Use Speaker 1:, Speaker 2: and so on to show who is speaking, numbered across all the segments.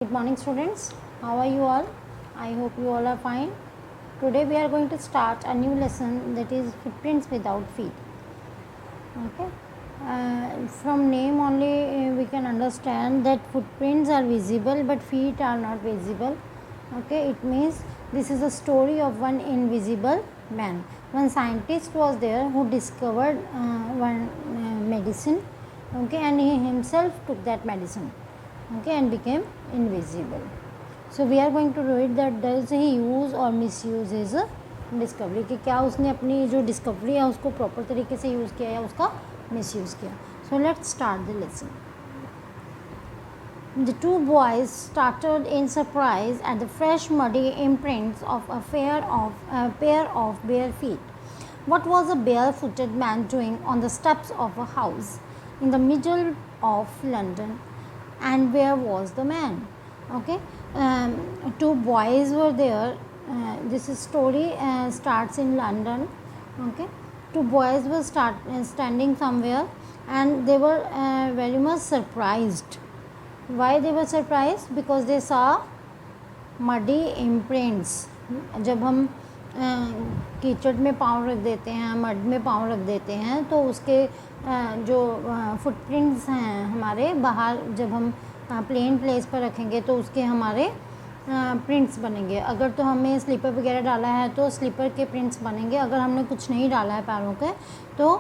Speaker 1: Good morning students, how are you all? I hope you all are fine. Today we are going to start a new lesson, that is footprints without feet. Okay, from name only we can understand that footprints are visible but feet are not visible. Okay, it means this is a story of one invisible man. One scientist was there who discovered one medicine, okay, and he himself took that medicine, okay, and became invisible. So we are going to read that does he use or misuse his discovery, कि क्या उसने अपनी जो discovery है उसको proper तरीके से use किया या उसका मिसयूज़ किया. So let's start the lesson. The two boys started in surprise at the fresh muddy imprints of a pair of bare feet. What was a barefooted man doing on the steps of a house in the middle of London, and where was the man? Okay, two boys were there. This story starts in London. Okay, two boys were standing somewhere, and they were very much surprised. Why they were surprised? Because they saw muddy imprints. जब हम कीचड़ में पाँव रख देते हैं, mud में पाँव रख देते हैं, तो उसके जो फुटप्रिंट्स हैं हमारे बाहर, जब हम प्लेन प्लेस पर रखेंगे तो उसके हमारे प्रिंट्स बनेंगे. अगर तो हमें स्लीपर वगैरह डाला है तो स्लीपर के प्रिंट्स बनेंगे. अगर हमने कुछ नहीं डाला है पैरों के, तो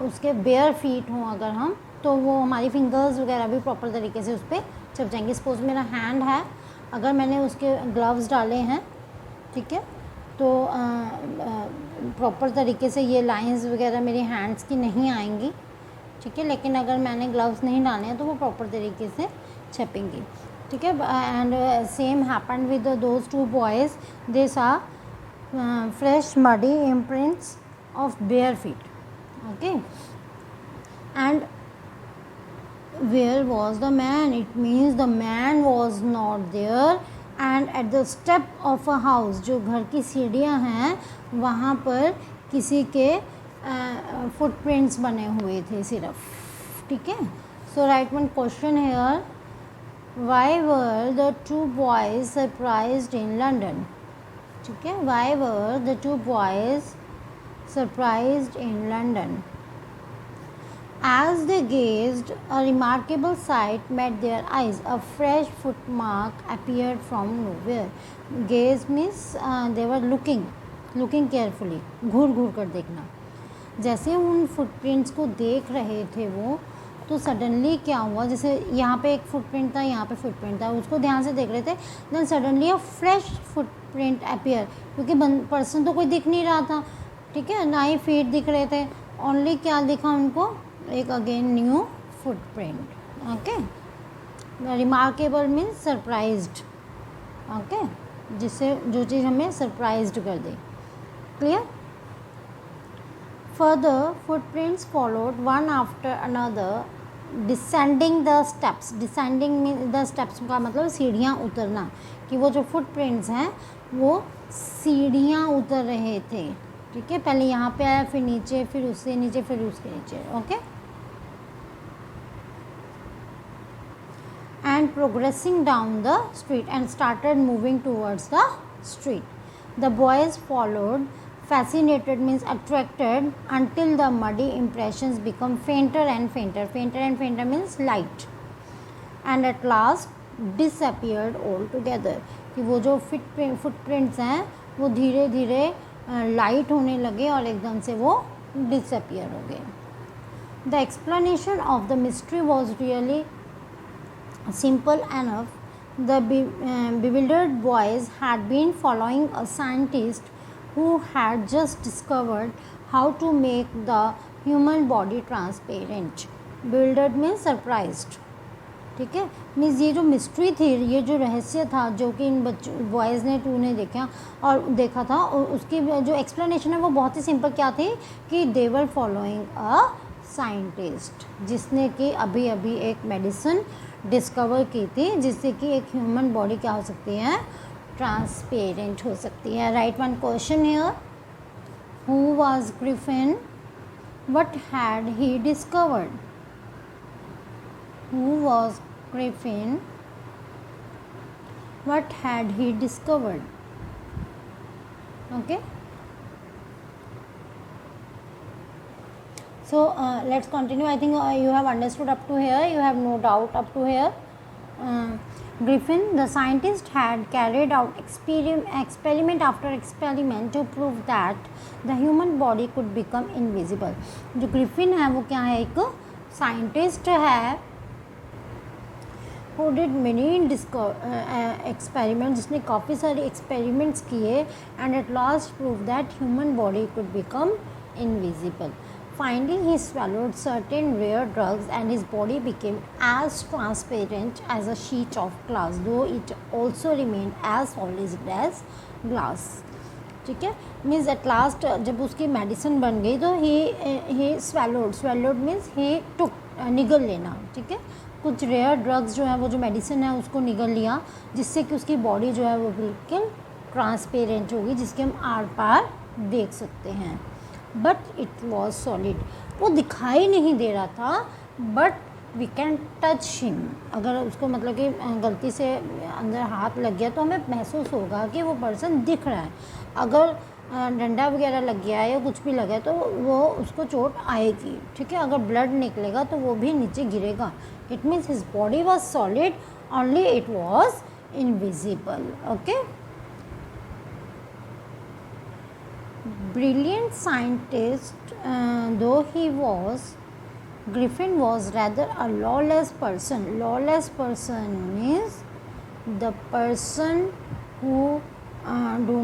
Speaker 1: उसके बेयर फीट हों अगर हम, तो वो हमारी फिंगर्स वगैरह भी प्रॉपर तरीके से उस पर छप जाएंगे. सपोज मेरा हैंड है, अगर मैंने उसके ग्लव्स डाले हैं, ठीक है, तो प्रॉपर तरीके से ये लाइंस वगैरह मेरे हैंड्स की नहीं आएंगी, ठीक है. लेकिन अगर मैंने ग्लव्स नहीं डाले हैं तो वो प्रॉपर तरीके से छपेंगी, ठीक है. And same happened with those two boys. They saw fresh muddy imprints of bare feet. Okay, and where was the man? It means the man was not there, and at the step of a house, जो घर की सीढ़ियाँ हैं वहाँ पर किसी के footprints बने हुए थे सिर्फ, ठीक है. So write one question here. Why were the two boys surprised in London? ठीक है, why were the two boys surprised in London? As they gazed, a remarkable sight met their eyes. A fresh footmark appeared from nowhere. Gaze means they were looking carefully. घूर कर देखना. जैसे उन footprints को देख रहे थे वो, तो सडनली क्या हुआ, जैसे यहाँ पे एक फुटप्रिंट था, यहाँ पे फुटप्रिंट था, उसको ध्यान से देख रहे थे. Then suddenly a fresh footprint appear, क्योंकि पर्सन तो कोई दिख नहीं रहा था, ठीक है, ना ही फीट दिख रहे थे. ओनली क्या दिखा उनको, एक again new footprint. Okay, remarkable means surprised. Okay, जिससे जो चीज़ हमें सरप्राइज्ड कर दे. Clear. Further, footprints followed one after another, descending the steps. Descending means the steps का मतलब सीढ़ियाँ उतरना, कि वो जो फुटप्रिंट्स हैं वो सीढ़ियाँ उतर रहे थे, ठीक है. पहले यहाँ पे आया, फिर नीचे, फिर उससे नीचे, फिर उसके नीचे. Okay, and progressing down the street and started moving towards the street. The boys followed, fascinated means attracted, until the muddy impressions become fainter and fainter. Fainter and fainter means light, and at last disappeared altogether. कि वो जो footprints हैं वो धीरे धीरे light होने लगे और एकदम से वो डिसअपियर हो गए. The explanation of the mystery was really simple enough. The bewildered boys had been following a scientist who had just discovered how to make the human body transparent. Bewildered means surprised, ठीक है. Means ये जो mystery थी, ये जो रहस्य था, जो कि इन बॉयज़ ने टू ने देखा था, और उसकी जो एक्सप्लेनेशन है वो बहुत ही सिंपल क्या थी, कि दे वर फॉलोइंग अ साइंटिस्ट, जिसने कि अभी अभी एक मेडिसिन डिस्कवर की थी, जिससे कि एक ह्यूमन बॉडी क्या हो सकती है, ट्रांसपेरेंट हो सकती है. Right one question here. Who was Griffin? What had he discovered? Who was Griffin? what had he discovered? Okay, so let's continue. I think you have understood up to here, you have no doubt up to here. Griffin, the scientist, had carried out experiment after experiment to prove that the human body could become invisible. जो Griffin है वो क्या है, एक scientist है who did many experiments, जिसने काफ़ी सारे एक्सपेरिमेंट्स किए and at last proved that human body could become invisible. Finally, he swallowed certain rare drugs and his body became as transparent as a sheet of glass, though it also remained as solid as glass. ठीक है, means at last जब उसकी medicine बन गई तो ही swallowed means he टुक, निगल लेना. ठीक है, कुछ रेयर ड्रग्स जो है वो जो मेडिसिन है उसको निगल लिया, जिससे कि उसकी बॉडी जो है वो बिल्कुल ट्रांसपेरेंट होगी, जिसके हम आर पार देख सकते हैं. बट इट वॉज सॉलिड, वो दिखाई नहीं दे रहा था, but we can touch him. अगर उसको मतलब कि गलती से अंदर हाथ लग गया तो हमें महसूस होगा कि वो पर्सन दिख रहा है. अगर डंडा वगैरह लग गया है या कुछ भी लगा है तो वो उसको चोट आएगी. ठीक है, अगर ब्लड निकलेगा तो वो भी नीचे गिरेगा. It means his body was solid, only it was invisible. Okay, brilliant scientist though he was, Griffin was rather a lawless person. Lawless person means the person who do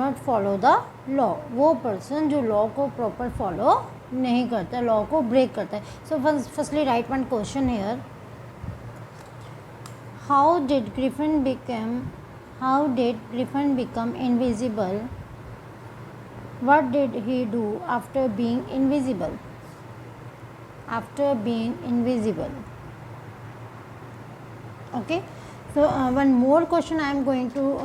Speaker 1: not follow the law. वो person जो law को proper follow नहीं करता, law को break करता है. So firstly write one question here. How did Griffin become invisible? What did he do after being invisible? Okay, so one more question I am going to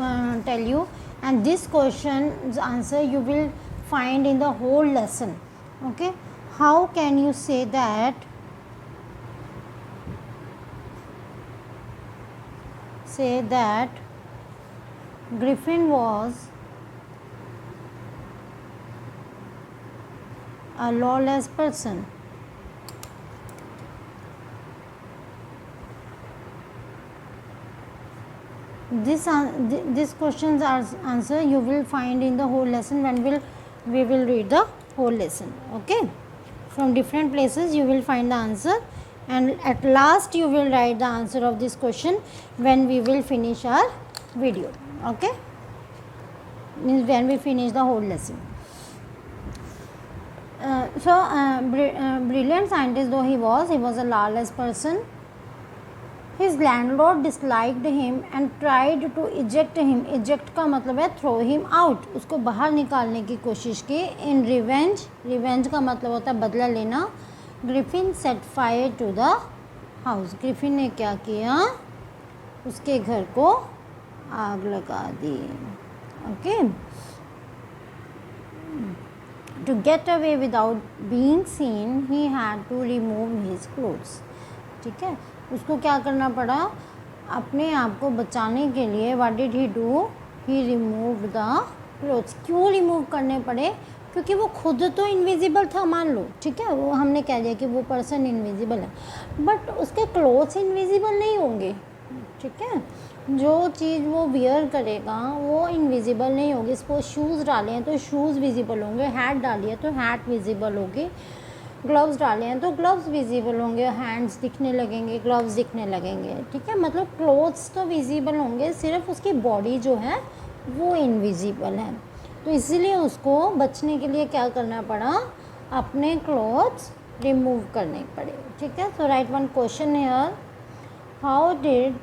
Speaker 1: tell you, and this question's answer you will find in the whole lesson. Okay, how can you say that Griffin was a lawless person? This question's answer you will find in the whole lesson when we will read the whole lesson. Okay, from different places you will find the answer, and at last you will write the answer of this question when we will finish our video. Okay, means when we finish the whole lesson. Brilliant scientist though he was a lawless person. His landlord disliked him and tried to eject him. Eject का मतलब है throw him out, उसको बाहर निकालने की कोशिश की. In revenge का मतलब होता है बदला लेना. Griffin set fire to the house. Griffin ने क्या किया, उसके घर को आग लगा दी. Okay, to get away without being seen he had to remove his clothes. ठीक है, उसको क्या करना पड़ा, अपने आप को बचाने के लिए. what did he do? he removed the clothes. क्यों रिमूव करने पड़े, क्योंकि वो खुद तो इनविजिबल था, मान लो. ठीक है, वो हमने कह दिया कि वो पर्सन इनविजिबल है, बट उसके क्लोथ्स इनविजिबल नहीं होंगे. ठीक है, जो चीज़ वो वियर करेगा वो इनविजिबल नहीं होगी. सपोज शूज़ डाले हैं तो शूज़ विजिबल होंगे, हैट डाली है तो हैट विजिबल होगी, ग्लव्स डाले हैं तो ग्लव्स विजिबल होंगे, हैंड्स दिखने लगेंगे, ग्लव्स दिखने लगेंगे. ठीक है, मतलब क्लोथ्स तो विजिबल होंगे, सिर्फ उसकी बॉडी जो है वो इनविजिबल है. तो इसीलिए उसको बचने के लिए क्या करना पड़ा, अपने क्लोथ्स रिमूव करने पड़े. ठीक है, so write one question here. How did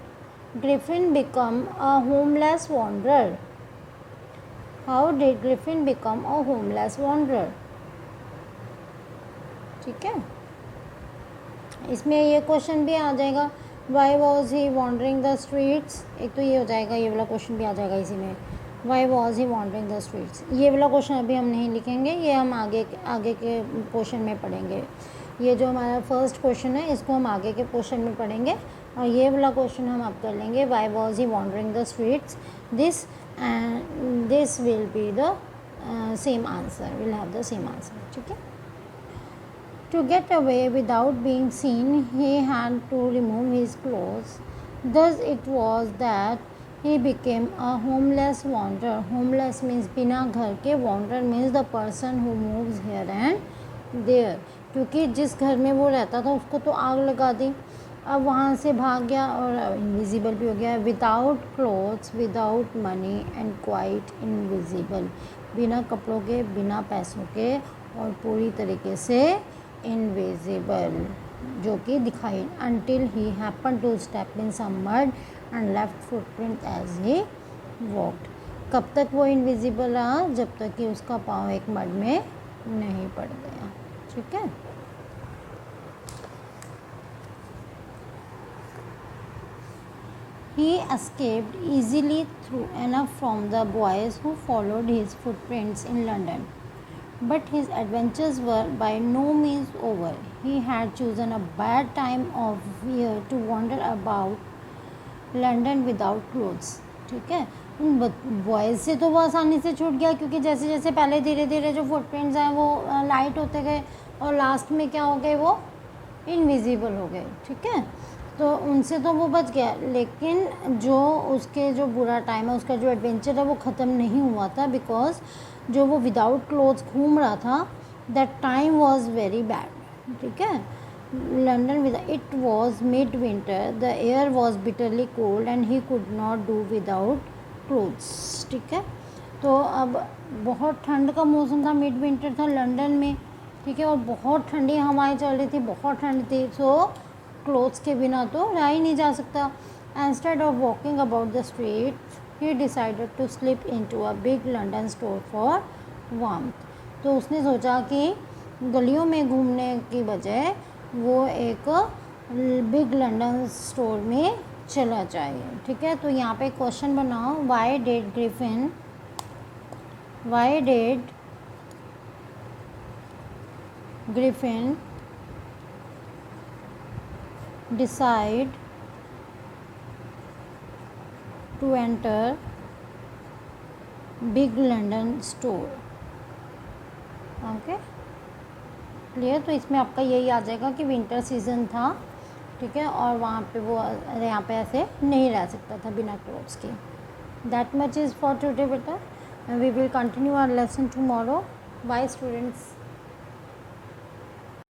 Speaker 1: Griffin become a homeless wanderer? How did Griffin become a homeless wanderer? ठीक है, इसमें ये क्वेश्चन भी आ जाएगा. Why was he wandering the streets? एक तो ये हो जाएगा, ये वाला क्वेश्चन भी आ जाएगा इसी में. Why was he wandering the streets? ये वाला क्वेश्चन अभी हम नहीं लिखेंगे, ये हम आगे के पोर्शन में पढ़ेंगे. ये जो हमारा फर्स्ट क्वेश्चन है इसको हम आगे के पोर्शन में पढ़ेंगे. और ये वाला क्वेश्चन हम अब कर लेंगे, why was he wandering the streets, this and this will be the same answer, will have the same answer, ठीक है। To get away without being seen, he had to remove his clothes. Thus it was that he became a homeless wanderer. Homeless means बिना घर के, wanderer means the person who moves here and there. क्योंकि जिस घर में वो रहता था उसको तो आग लगा दी, अब वहाँ से भाग गया और इनविजिबल भी हो गया। Without clothes, without money and quite invisible, बिना कपड़ों के, बिना पैसों के और पूरी तरीके से इनविजिबल, जो कि दिखाई। Until he happen to step in some mud and left footprint as he walked. कब तक वो इनविजिबल रहा? जब तक कि उसका पाँव एक मड में नहीं पड़ गया, ठीक है। He escaped easily through enough from the boys who followed his footprints in London. But his adventures were by no means over. He had chosen a bad time of year to wander about London without clothes. ठीक है, उन boys से तो वो आसानी से छूट गया, क्योंकि जैसे जैसे पहले धीरे धीरे जो फुटप्रिंट्स हैं वो लाइट होते गए और लास्ट में क्या हो गए, वो इनविजिबल हो गए, ठीक है। तो उनसे तो वो बच गया, लेकिन जो उसके जो बुरा टाइम है, उसका जो एडवेंचर है वो ख़त्म नहीं हुआ था, बिकॉज जो वो विदाउट क्लोथ्स घूम रहा था, that time was very bad, ठीक है। London with it was mid winter, the air was bitterly cold and he could not do without clothes, ठीक है। तो अब बहुत ठंड का मौसम था, मिड विंटर था लंदन में, ठीक है, और बहुत ठंडी हवाएं चल रही थी, बहुत ठंड थी। सो क्लोथ्स के बिना तो रह ही नहीं जा सकता। Instead of walking about the street, he decided to slip into a big London store for warmth. तो उसने सोचा कि गलियों में घूमने की बजाय वो एक बिग लंदन स्टोर में चला जाए, ठीक है। तो यहाँ पे क्वेश्चन बनाओ, why did Griffin decide to enter big London store, okay clear. तो इसमें आपका यही आ जाएगा कि विंटर सीजन था, ठीक है, और वहाँ पे वो यहाँ पे ऐसे नहीं रह सकता था बिना क्लोथ्स के। That much is for today बेटा, we will continue our lesson tomorrow. Bye students.